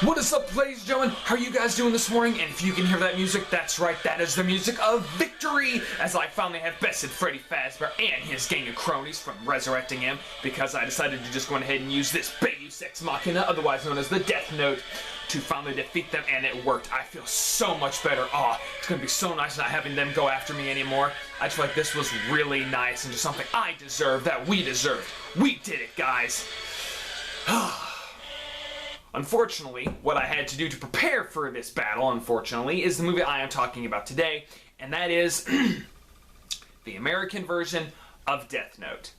What is up, ladies and gentlemen? How are you guys doing this morning? And if you can hear that music, that's right, that is the music of victory, as I finally have bested Freddy Fazbear and his gang of cronies from resurrecting him, because I decided to just go ahead and use this Deus Ex Machina, otherwise known as the Deathnote, to finally defeat them, and it worked. I feel so much better. Oh, it's gonna be so nice not having them go after me anymore. I just feel like this was really nice and just something I deserve, that we deserved. We did it, guys. Unfortunately, what I had to do to prepare for this battle, unfortunately, is the movie I am talking about today, and that is the American version of Deathnote.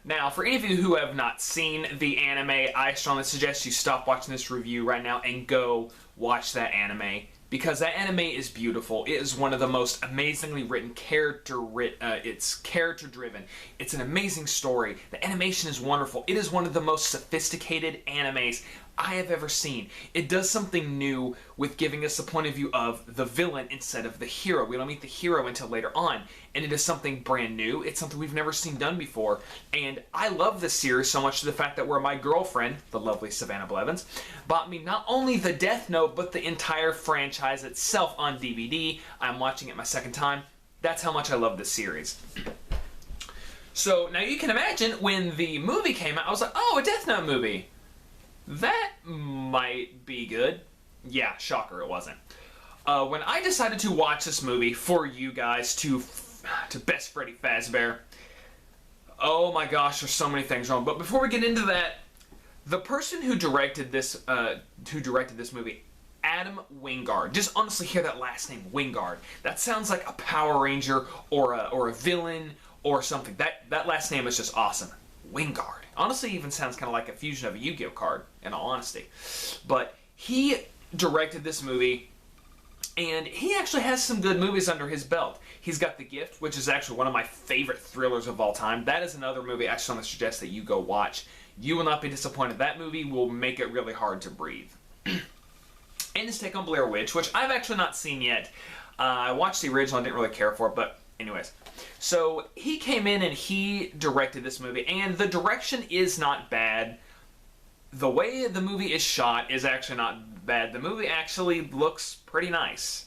Now, for any of you who have not seen the anime, I strongly suggest you stop watching this review right now and go watch that anime, because that anime is beautiful. It is one of the most amazingly written it's character-driven. It's an amazing story. The animation is wonderful. It is one of the most sophisticated animes I have ever seen. It does something new with giving us the point of view of the villain instead of the hero. We don't meet the hero until later on, and it is something brand new. It's something we've never seen done before, and I love this series so much to the fact that where my girlfriend, the lovely Savannah Blevins, bought me not only the Death Note, but the entire franchise itself on DVD. I'm watching it my second time. That's how much I love this series. So, now you can imagine when the movie came out, I was like, oh, a Death Note movie. That might be good. Yeah, shocker, it wasn't. When I decided to watch this movie for you guys to best Freddy Fazbear, oh my gosh, there's so many things wrong. But before we get into that, the person who directed this movie, Adam Wingard. Just honestly hear that last name, Wingard. That sounds like a Power Ranger or a villain or something. That last name is just awesome. Wingard. Honestly, even sounds kind of like a fusion of a Yu-Gi-Oh card, in all honesty. But he directed this movie, and he actually has some good movies under his belt. He's got The Gift, which is actually one of my favorite thrillers of all time. That is another movie I strongly suggest that you go watch. You will not be disappointed. That movie will make it really hard to breathe. And his take on Blair Witch, which I've actually not seen yet. I watched the original, I didn't really care for it, but anyways. So he came in and he directed this movie, and the direction is not bad. The way the movie is shot is actually not bad. The movie actually looks pretty nice.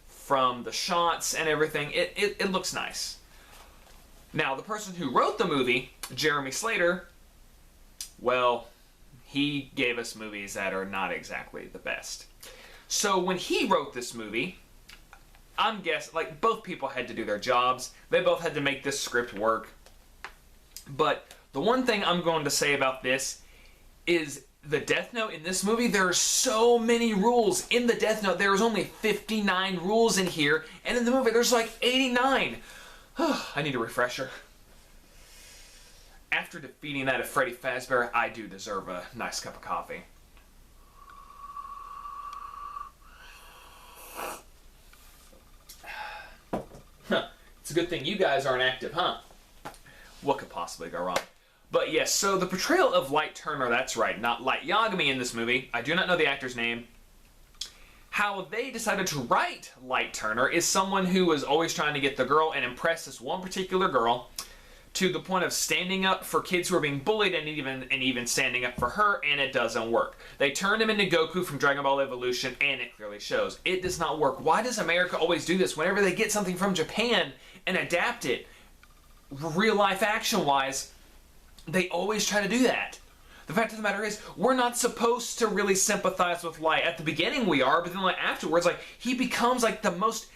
From the shots and everything, it looks nice. Now, the person who wrote the movie, Jeremy Slater, well, he gave us movies that are not exactly the best. So when he wrote this movie, I'm guessing, like, both people had to do their jobs. They both had to make this script work. But the one thing I'm going to say about this is the Death Note in this movie, there are so many rules. In the Death Note, there is only 59 rules in here, and in the movie, there's like 89. I need a refresher. After defeating that of Freddy Fazbear, I do deserve a nice cup of coffee. It's a good thing you guys aren't active, huh? What could possibly go wrong? But yes, so the portrayal of Light Turner, that's right, not Light Yagami in this movie. I do not know the actor's name. How they decided to write Light Turner is someone who was always trying to get the girl and impress this one particular girl to the point of standing up for kids who are being bullied and even standing up for her, and it doesn't work. They turned him into Goku from Dragon Ball Evolution, and it clearly shows. It does not work. Why does America always do this? Whenever they get something from Japan and adapt it, real-life action-wise, they always try to do that. The fact of the matter is, we're not supposed to really sympathize with Light. At the beginning we are, but then like afterwards, like, he becomes like the most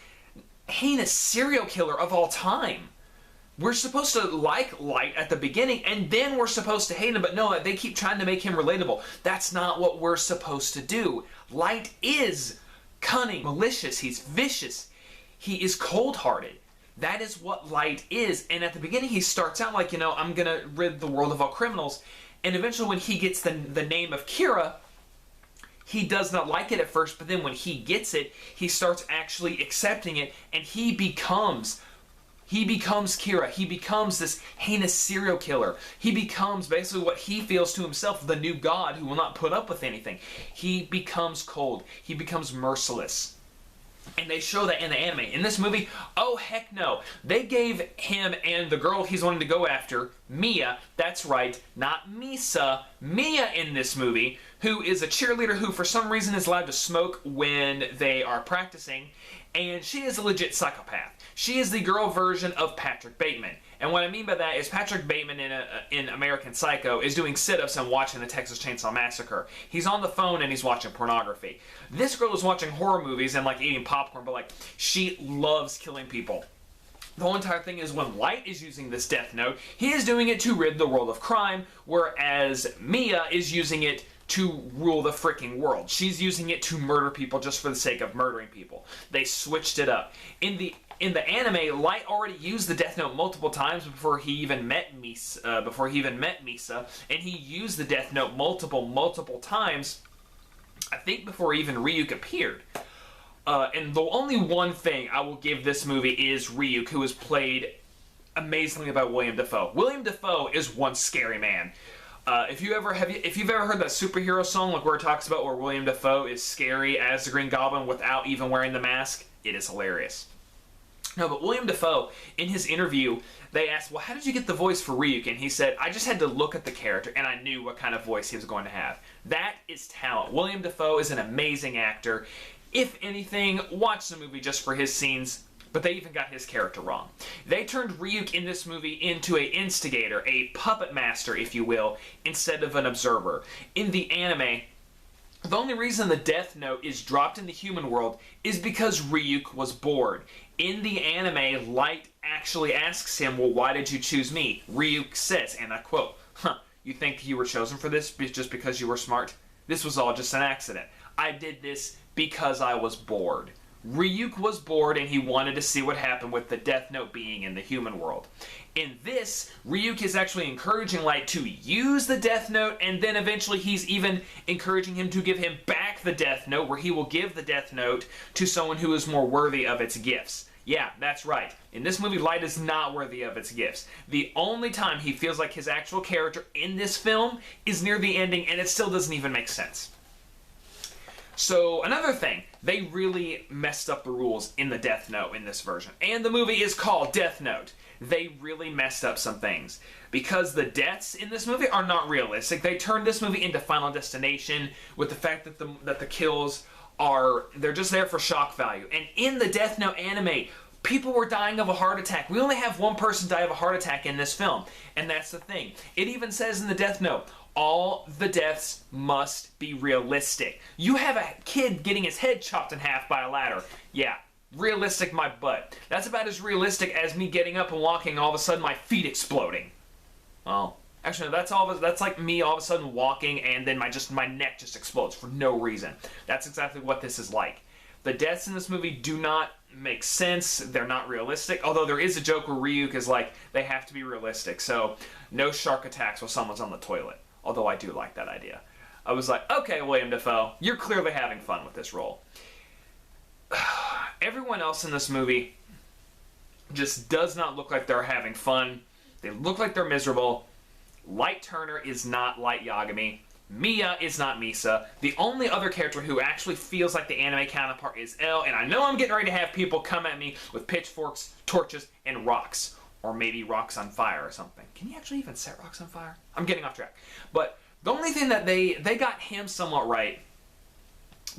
heinous serial killer of all time. We're supposed to like Light at the beginning, and then we're supposed to hate him, but no, they keep trying to make him relatable. That's not what we're supposed to do. Light is cunning, malicious, he's vicious, he is cold-hearted. That is what Light is, and at the beginning he starts out like, you know, I'm gonna rid the world of all criminals, and eventually when he gets the name of Kira, he does not like it at first, but then when he gets it, he starts actually accepting it, and he becomes Kira. He becomes this heinous serial killer. He becomes basically what he feels to himself, the new god who will not put up with anything. He becomes cold. He becomes merciless. And they show that in the anime. In this movie, oh heck no. They gave him and the girl he's wanting to go after, Mia, that's right, not Misa, Mia in this movie, who is a cheerleader who for some reason is allowed to smoke when they are practicing, and she is a legit psychopath. She is the girl version of Patrick Bateman. And what I mean by that is Patrick Bateman in American Psycho is doing sit-ups and watching the Texas Chainsaw Massacre. He's on the phone and he's watching pornography. This girl is watching horror movies and like eating popcorn, but like she loves killing people. The whole entire thing is when Light is using this Death Note, he is doing it to rid the world of crime, whereas Mia is using it to rule the freaking world. She's using it to murder people just for the sake of murdering people. They switched it up. In the anime, Light already used the Death Note multiple times before he even met Misa, and he used the Death Note multiple times, I think before even Ryuk appeared. And the only one thing I will give this movie is Ryuk, who is played amazingly by William Dafoe. William Dafoe is one scary man. If you've ever heard that superhero song, like where it talks about where William Dafoe is scary as the Green Goblin without even wearing the mask, it is hilarious. No, but William Dafoe, in his interview, they asked, well, how did you get the voice for Ryuk? And he said, I just had to look at the character, and I knew what kind of voice he was going to have. That is talent. William Dafoe is an amazing actor. If anything, watch the movie just for his scenes, but they even got his character wrong. They turned Ryuk in this movie into an instigator, a puppet master, if you will, instead of an observer. In the anime, the only reason the Death Note is dropped in the human world is because Ryuk was bored. In the anime, Light actually asks him, well, why did you choose me? Ryuk says, and I quote, you think you were chosen for this just because you were smart? This was all just an accident. I did this because I was bored. Ryuk was bored and he wanted to see what happened with the Death Note being in the human world. In this, Ryuk is actually encouraging Light to use the Death Note, and then eventually he's even encouraging him to give him back the Death Note, where he will give the Death Note to someone who is more worthy of its gifts. Yeah, that's right. In this movie, Light is not worthy of its gifts. The only time he feels like his actual character in this film is near the ending, and it still doesn't even make sense. So, another thing, they really messed up the rules in the Death Note in this version. And the movie is called Death Note. They really messed up some things. Because the deaths in this movie are not realistic, they turned this movie into Final Destination with the fact that the kills they're just there for shock value. And in the Death Note anime, people were dying of a heart attack. We only have one person die of a heart attack in this film. And that's the thing. It even says in the Death Note, all the deaths must be realistic. You have a kid getting his head chopped in half by a ladder. Yeah, realistic my butt. That's about as realistic as me getting up and walking, all of a sudden my feet exploding. Well, actually, that's like me all of a sudden walking and then my neck just explodes for no reason. That's exactly what this is like. The deaths in this movie do not make sense. They're not realistic. Although there is a joke where Ryuk is like, they have to be realistic. So, no shark attacks while someone's on the toilet. Although I do like that idea. I was like, okay, William Dafoe, you're clearly having fun with this role. Everyone else in this movie just does not look like they're having fun. They look like they're miserable. Light Turner is not Light Yagami. Mia is not Misa. The only other character who actually feels like the anime counterpart is L, and I know I'm getting ready to have people come at me with pitchforks, torches, and rocks. Or maybe rocks on fire or something. Can you actually even set rocks on fire? I'm getting off track. But the only thing that they got him somewhat right,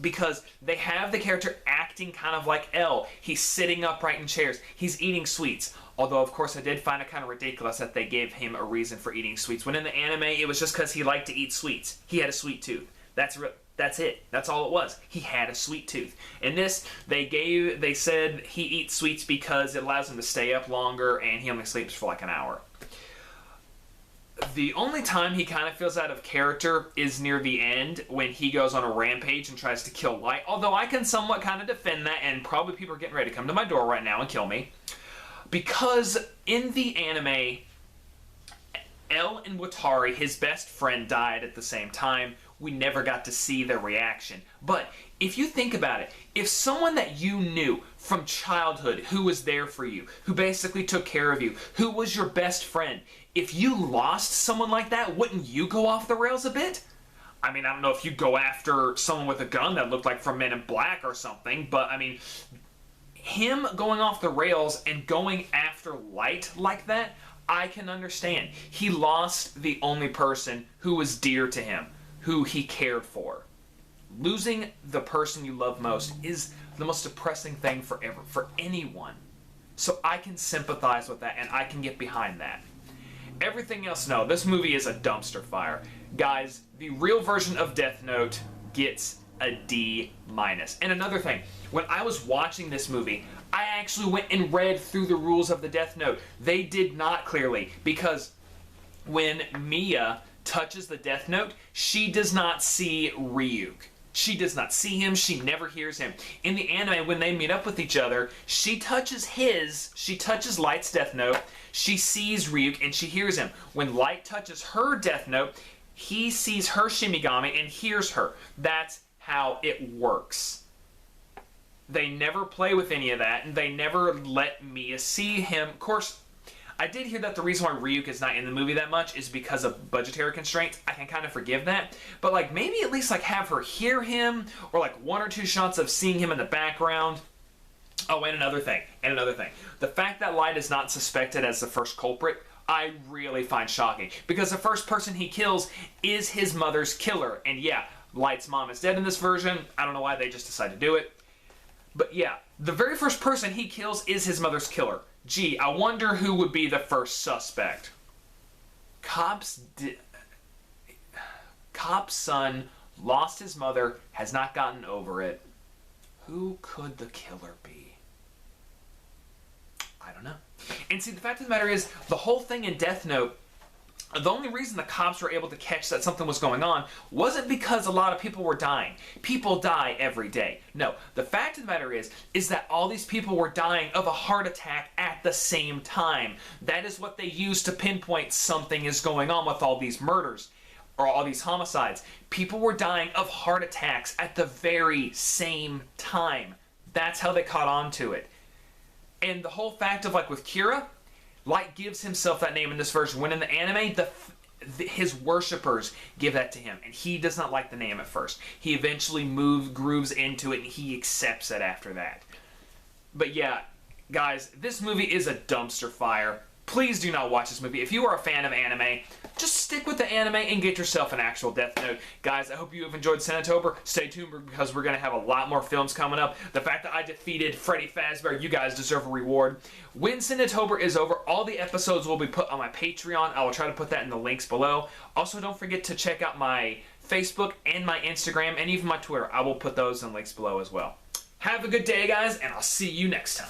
because they have the character acting kind of like L. He's sitting upright in chairs. He's eating sweets. Although, of course, I did find it kind of ridiculous that they gave him a reason for eating sweets. When in the anime, it was just because he liked to eat sweets. He had a sweet tooth. That's it. That's all it was. He had a sweet tooth. In this, they said he eats sweets because it allows him to stay up longer and he only sleeps for like an hour. The only time he kind of feels out of character is near the end when he goes on a rampage and tries to kill Light. Although I can somewhat kind of defend that, and probably people are getting ready to come to my door right now and kill me. Because in the anime, L and Watari, his best friend, died at the same time. We never got to see their reaction. But if you think about it, if someone that you knew from childhood, who was there for you, who basically took care of you, who was your best friend, if you lost someone like that, wouldn't you go off the rails a bit? I mean, I don't know if you'd go after someone with a gun that looked like from Men in Black or something, but I mean, him going off the rails and going after Light like that, I can understand. He lost the only person who was dear to him, who he cared for. Losing the person you love most is the most depressing thing forever, for anyone. So I can sympathize with that, and I can get behind that. Everything else, no. This movie is a dumpster fire. Guys, the real version of Death Note gets a D-. And another thing, when I was watching this movie, I actually went and read through the rules of the Death Note. They did not clearly, because when Mia touches the Death Note, she does not see Ryuk. She does not see him. She never hears him. In the anime, when they meet up with each other, she touches Light's Death Note, she sees Ryuk, and she hears him. When Light touches her Death Note, he sees her Shinigami and hears her. That's how it works. They never play with any of that, and they never let Mia see him. Of course, I did hear that the reason why Ryuk is not in the movie that much is because of budgetary constraints. I can kind of forgive that. But like maybe at least like have her hear him, or like 1 or 2 shots of seeing him in the background. Oh, and another thing. The fact that Light is not suspected as the first culprit, I really find shocking. Because the first person he kills is his mother's killer. And yeah, Light's mom is dead in this version. I don't know why they just decided to do it. But yeah, the very first person he kills is his mother's killer. Gee, I wonder who would be the first suspect. Cop's son lost his mother, has not gotten over it. Who could the killer be? I don't know. And see, the fact of the matter is, the whole thing in Death Note, the only reason the cops were able to catch that something was going on wasn't because a lot of people were dying. People die every day. No, the fact of the matter is that all these people were dying of a heart attack at the same time. That is what they use to pinpoint something is going on with all these murders, or all these homicides. People were dying of heart attacks at the very same time. That's how they caught on to it. And the whole fact of, like, with Kira, Light gives himself that name in this version, when in the anime, his worshippers give that to him, and he does not like the name at first. He eventually grooves into it, and he accepts it after that. But yeah, guys, this movie is a dumpster fire. Please do not watch this movie. If you are a fan of anime, just stick with the anime and get yourself an actual Death Note. Guys, I hope you have enjoyed Cinetober. Stay tuned because we're going to have a lot more films coming up. The fact that I defeated Freddy Fazbear, you guys deserve a reward. When Cinetober is over, all the episodes will be put on my Patreon. I will try to put that in the links below. Also, don't forget to check out my Facebook and my Instagram and even my Twitter. I will put those in links below as well. Have a good day, guys, and I'll see you next time.